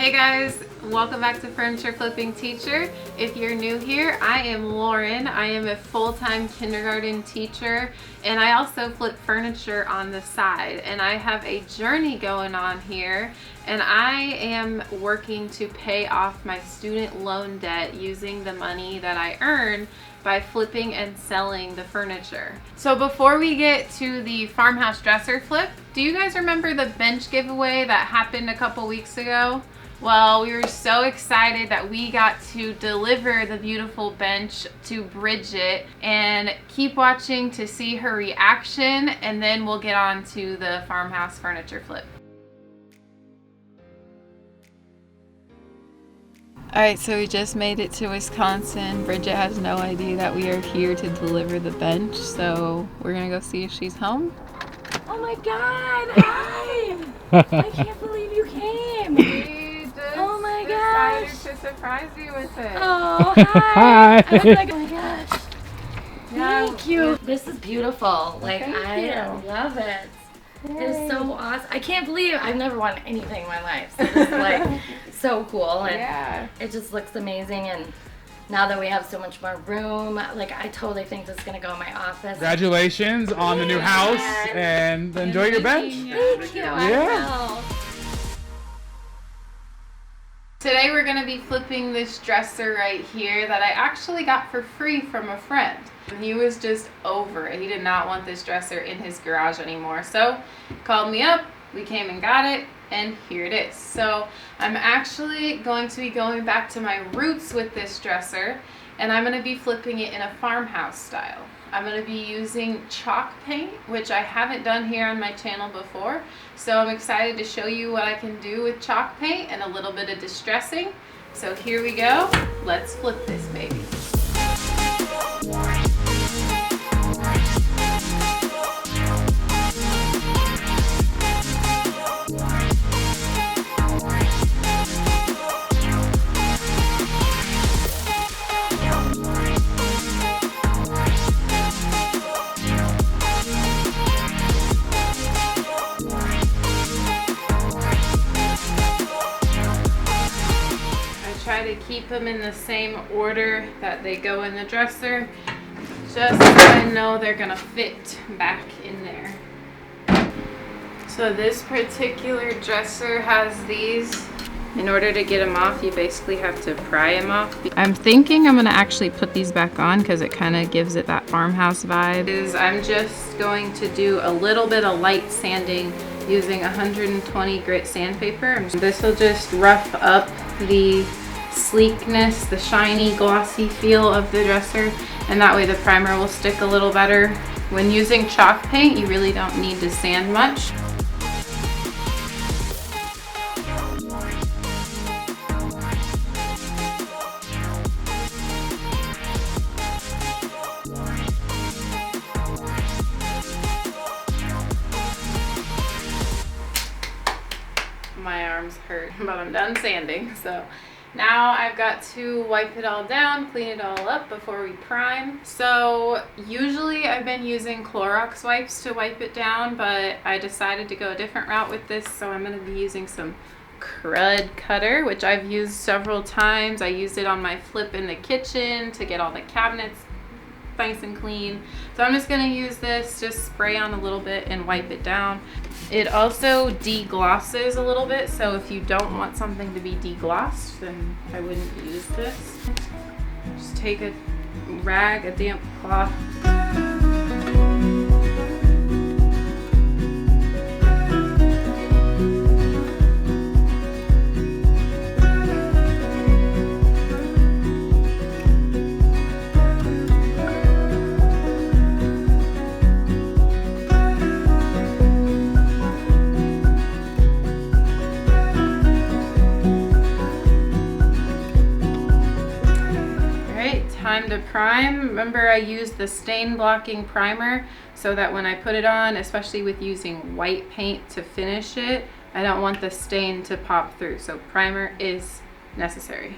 Hey guys, welcome back to Furniture Flipping Teacher. If you're new here, I am Lauren. I am a full-time kindergarten teacher and I also flip furniture on the side, and I have a journey going on here, and I am working to pay off my student loan debt using the money that I earn by flipping and selling the furniture. So before we get to the farmhouse dresser flip, do you guys remember the bench giveaway that happened a couple weeks ago? Well, we were so excited that we got to deliver the beautiful bench to Bridget, and keep watching to see her reaction, and then we'll get on to the farmhouse furniture flip. Alright, so we just made it to Wisconsin. Bridget has no idea that we are here to deliver the bench, so we're gonna go see if she's home. Oh my god, hi! I can't believe you came! Oh my gosh! Decided to surprise you with it. Oh, hi! I was like, oh my gosh. Thank you. This is beautiful. Like, I love it. It is so awesome. I can't believe I've never wanted anything in my life. So it's like so cool, and it just looks amazing. And now that we have so much more room, like I totally think this is gonna go in my office. Congratulations on the new house, and enjoy your bench. Thank you. I will. Today we're going to be flipping this dresser right here that I actually got for free from a friend. He was just over it. He did not want this dresser in his garage anymore. So he called me up, we came and got it, and here it is. So I'm actually going to be going back to my roots with this dresser, and I'm going to be flipping it in a farmhouse style. I'm going to be using chalk paint, which I haven't done here on my channel before. So I'm excited to show you what I can do with chalk paint and a little bit of distressing. So here we go. Let's flip this baby. Try to keep them in the same order that they go in the dresser, just so I know they're gonna fit back in there. So this particular dresser has these. In order to get them off, you basically have to pry them off. I'm thinking I'm gonna actually put these back on because it kind of gives it that farmhouse vibe. I'm just going to do a little bit of light sanding using 120 grit sandpaper. This will just rough up the sleekness, the shiny glossy feel of the dresser, and that way the primer will stick a little better. When using chalk paint, you really don't need to sand much. My arms hurt, but I'm done sanding. So now I've got to wipe it all down, clean it all up before we prime. So usually I've been using Clorox wipes to wipe it down, but I decided to go a different route with this, so I'm going to be using some crud cutter, which I've used several times. I used it on my flip in the kitchen to get all the cabinets nice and clean. So I'm just going to use this, just spray on a little bit and wipe it down. It also deglosses a little bit, so if you don't want something to be deglossed, then I wouldn't use this. Just take a rag, a damp cloth. Time to prime. Remember, I used the stain blocking primer so that when I put it on, especially with using white paint to finish it, I don't want the stain to pop through. So primer is necessary.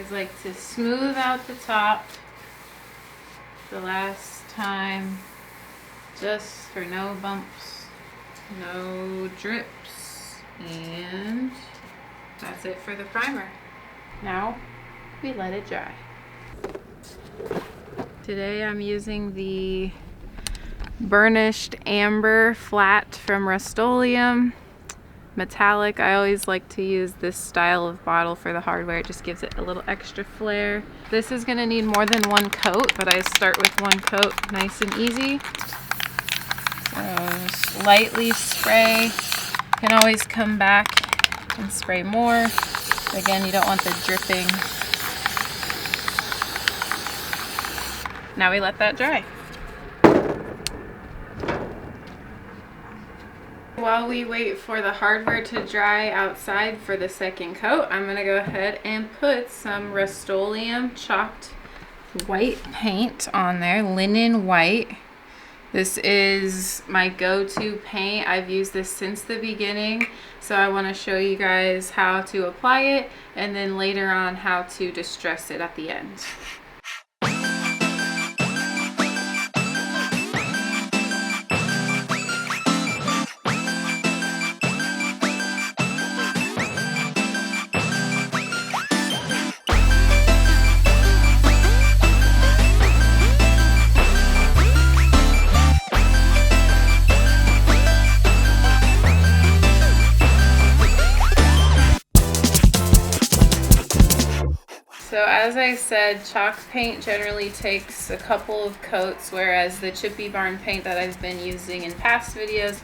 always like to smooth out the top the last time, just for no bumps, no drips, and that's it for the primer. Now we let it dry. Today I'm using the burnished amber flat from Rustoleum metallic. I always like to use this style of bottle for the hardware. It just gives it a little extra flair. This is going to need more than one coat, but I start with one coat, nice and easy. So just lightly spray. You can always come back and spray more. Again, you don't want the dripping. Now we let that dry. While we wait for the hardware to dry outside for the second coat, I'm going to go ahead and put some Rustoleum Chalk White paint on there, linen white. This is my go-to paint. I've used this since the beginning, so I want to show you guys how to apply it and then later on how to distress it at the end. So as I said, chalk paint generally takes a couple of coats, whereas the chippy barn paint that I've been using in past videos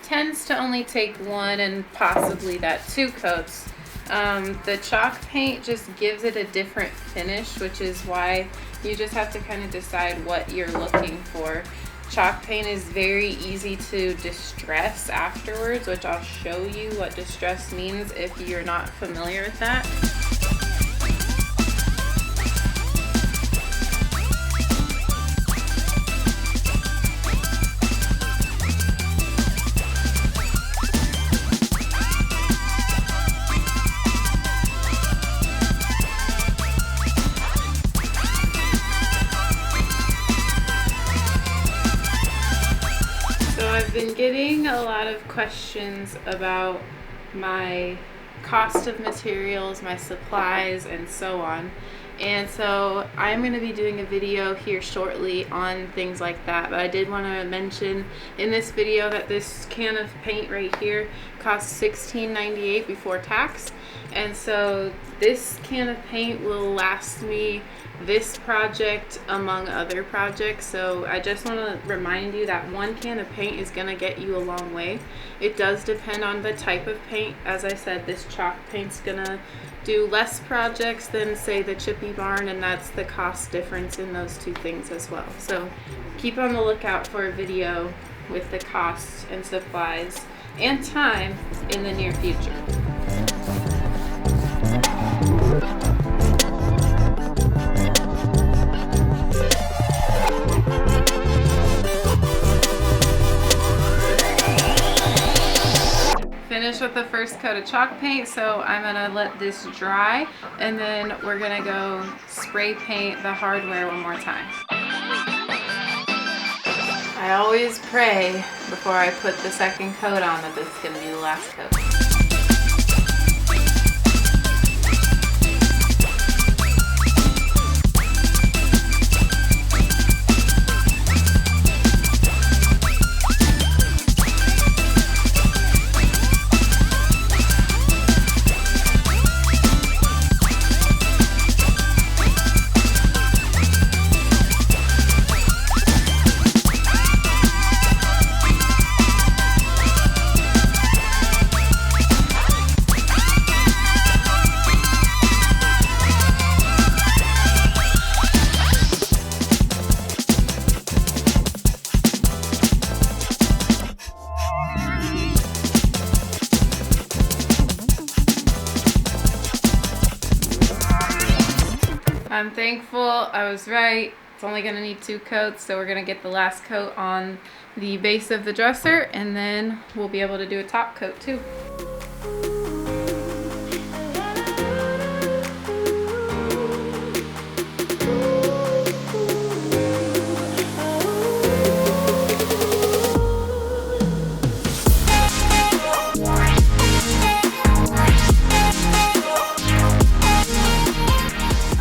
tends to only take one and possibly that 2 coats. The chalk paint just gives it a different finish, which is why you just have to kind of decide what you're looking for. Chalk paint is very easy to distress afterwards, which I'll show you what distress means if you're not familiar with that. I've been getting a lot of questions about my cost of materials, my supplies, and so on. And so I'm going to be doing a video here shortly on things like that. But I did want to mention in this video that this can of paint right here costs $16.98 before tax. And so this can of paint will last me this project among other projects. So I just want to remind you that one can of paint is going to get you a long way. It does depend on the type of paint. As I said, this chalk paint's going to do less projects than say the chippy barn, and that's the cost difference in those two things as well. So keep on the lookout for a video with the costs and supplies and time in the near future. Finished with the first coat of chalk paint, so I'm gonna let this dry and then we're gonna go spray paint the hardware one more time. I always pray before I put the second coat on that this is gonna be the last coat. I'm thankful I was right. It's only going to need 2 coats, so we're going to get the last coat on the base of the dresser, and then we'll be able to do a top coat too.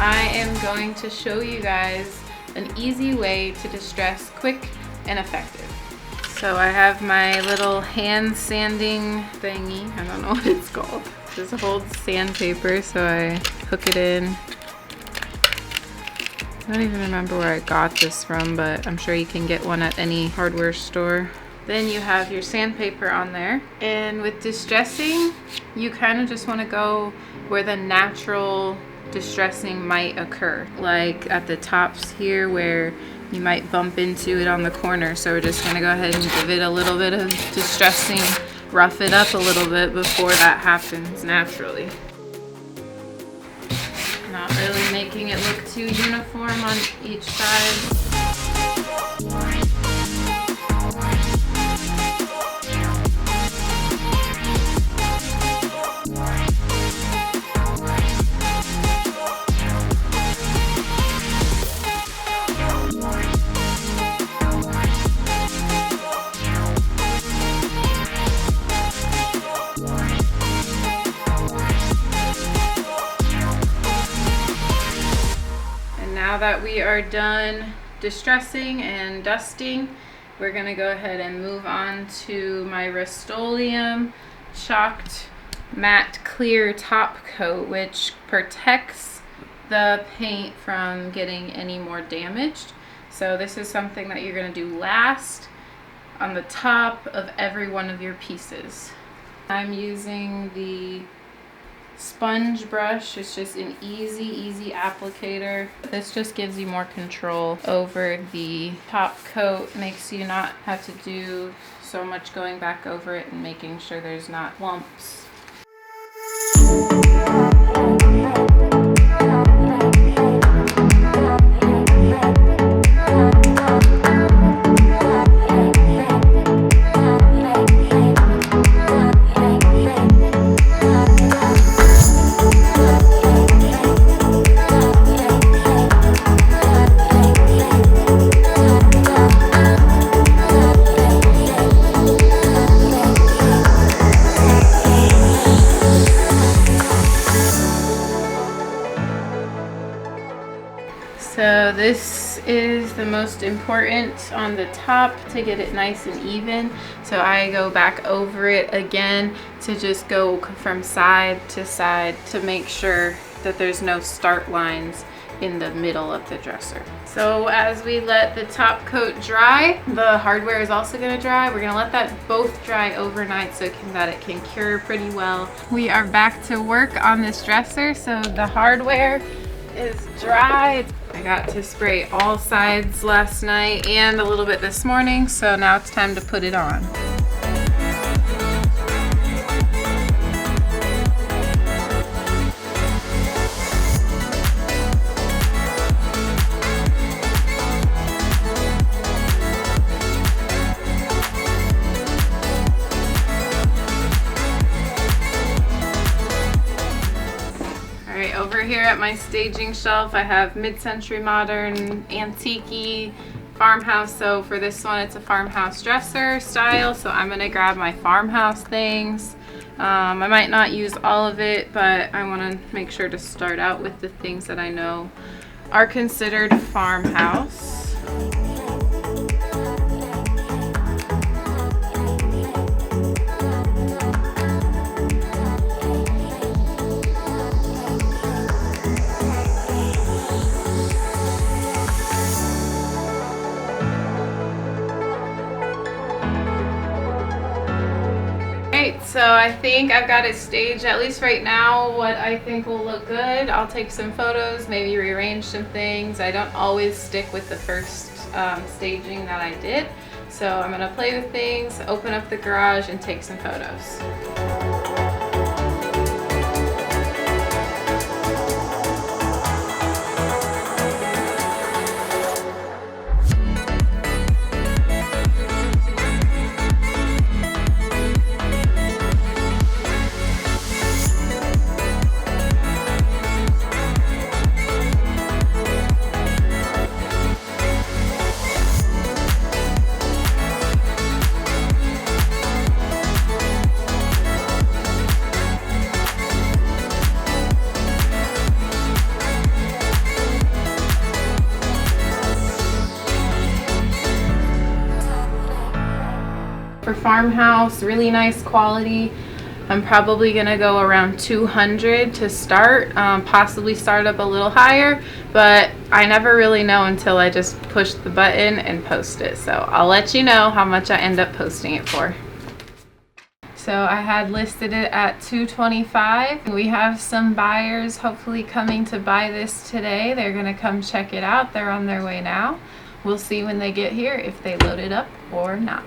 I am going to show you guys an easy way to distress quick and effective. So I have my little hand sanding thingy. I don't know what it's called. This holds sandpaper, so I hook it in. I don't even remember where I got this from, but I'm sure you can get one at any hardware store. Then you have your sandpaper on there. And with distressing, you kind of just want to go where the natural distressing might occur. Like at the tops here where you might bump into it on the corner. So we're just going to go ahead and give it a little bit of distressing, rough it up a little bit before that happens naturally. Not really making it look too uniform on each side. Now that we are done distressing and dusting, we're going to go ahead and move on to my Rustoleum Chalked Matte Clear Top Coat, which protects the paint from getting any more damaged. So this is something that you're going to do last on the top of every one of your pieces. I'm using the sponge brush. It's just an easy applicator. This just gives you more control over the top coat, makes you not have to do so much going back over it and making sure there's not lumps. So this is the most important on the top to get it nice and even. So I go back over it again to just go from side to make sure that there's no start lines in the middle of the dresser. So as we let the top coat dry, the hardware is also going to dry. We're going to let that both dry overnight so that it can cure pretty well. We are back to work on this dresser. So the hardware is dry. I got to spray all sides last night and a little bit this morning, so now it's time to put it on. Over here at my staging shelf, I have mid-century modern, antique-y, farmhouse. So for this one, it's a farmhouse dresser style. So I'm gonna grab my farmhouse things. I might not use all of it, but I wanna make sure to start out with the things that I know are considered farmhouse. So I think I've got it staged, at least right now, what I think will look good. I'll take some photos, maybe rearrange some things. I don't always stick with the first staging that I did. So I'm gonna play with things, open up the garage, and take some photos. Farmhouse, really nice quality. I'm probably gonna go around 200 to start, possibly start up a little higher, but I never really know until I just push the button and post it. So I'll let you know how much I end up posting it for. So I had listed it at $225. We have some buyers hopefully coming to buy this today. They're gonna come check it out. They're on their way now. We'll see when they get here if they load it up or not.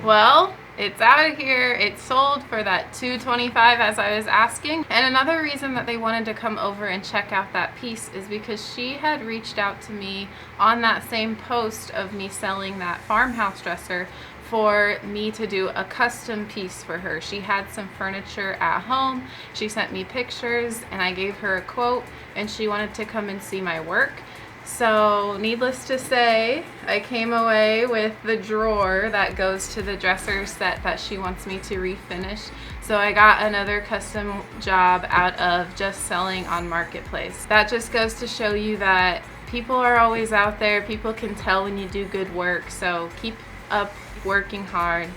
Well, it's out of here. It's sold for that $225 as I was asking. And another reason that they wanted to come over and check out that piece is because she had reached out to me on that same post of me selling that farmhouse dresser for me to do a custom piece for her. She had some furniture at home. She sent me pictures and I gave her a quote and she wanted to come and see my work. So needless to say, I came away with the drawer that goes to the dresser set that she wants me to refinish. So I got another custom job out of just selling on Marketplace. That just goes to show you that people are always out there. People can tell when you do good work. So keep up working hard.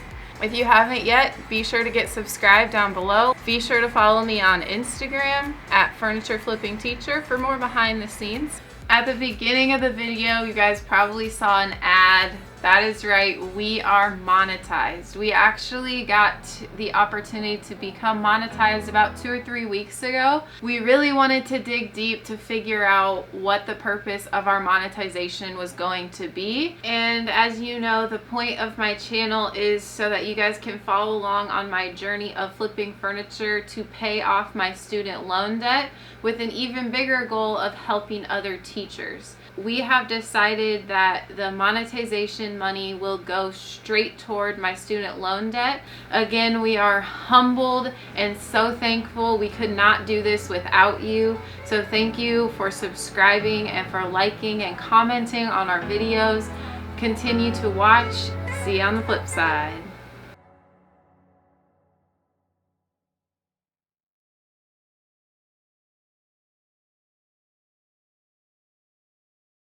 If you haven't yet, be sure to get subscribed down below. Be sure to follow me on Instagram at Furniture Flipping Teacher for more behind the scenes. At the beginning of the video, you guys probably saw an ad. That is right, we are monetized. We actually got the opportunity to become monetized about 2 or 3 weeks ago. We really wanted to dig deep to figure out what the purpose of our monetization was going to be. And as you know, the point of my channel is so that you guys can follow along on my journey of flipping furniture to pay off my student loan debt, with an even bigger goal of helping other teachers. We have decided that the monetization money will go straight toward my student loan debt. Again, we are humbled and so thankful. We could not do this without you. So thank you for subscribing and for liking and commenting on our videos. Continue to watch. See you on the flip side.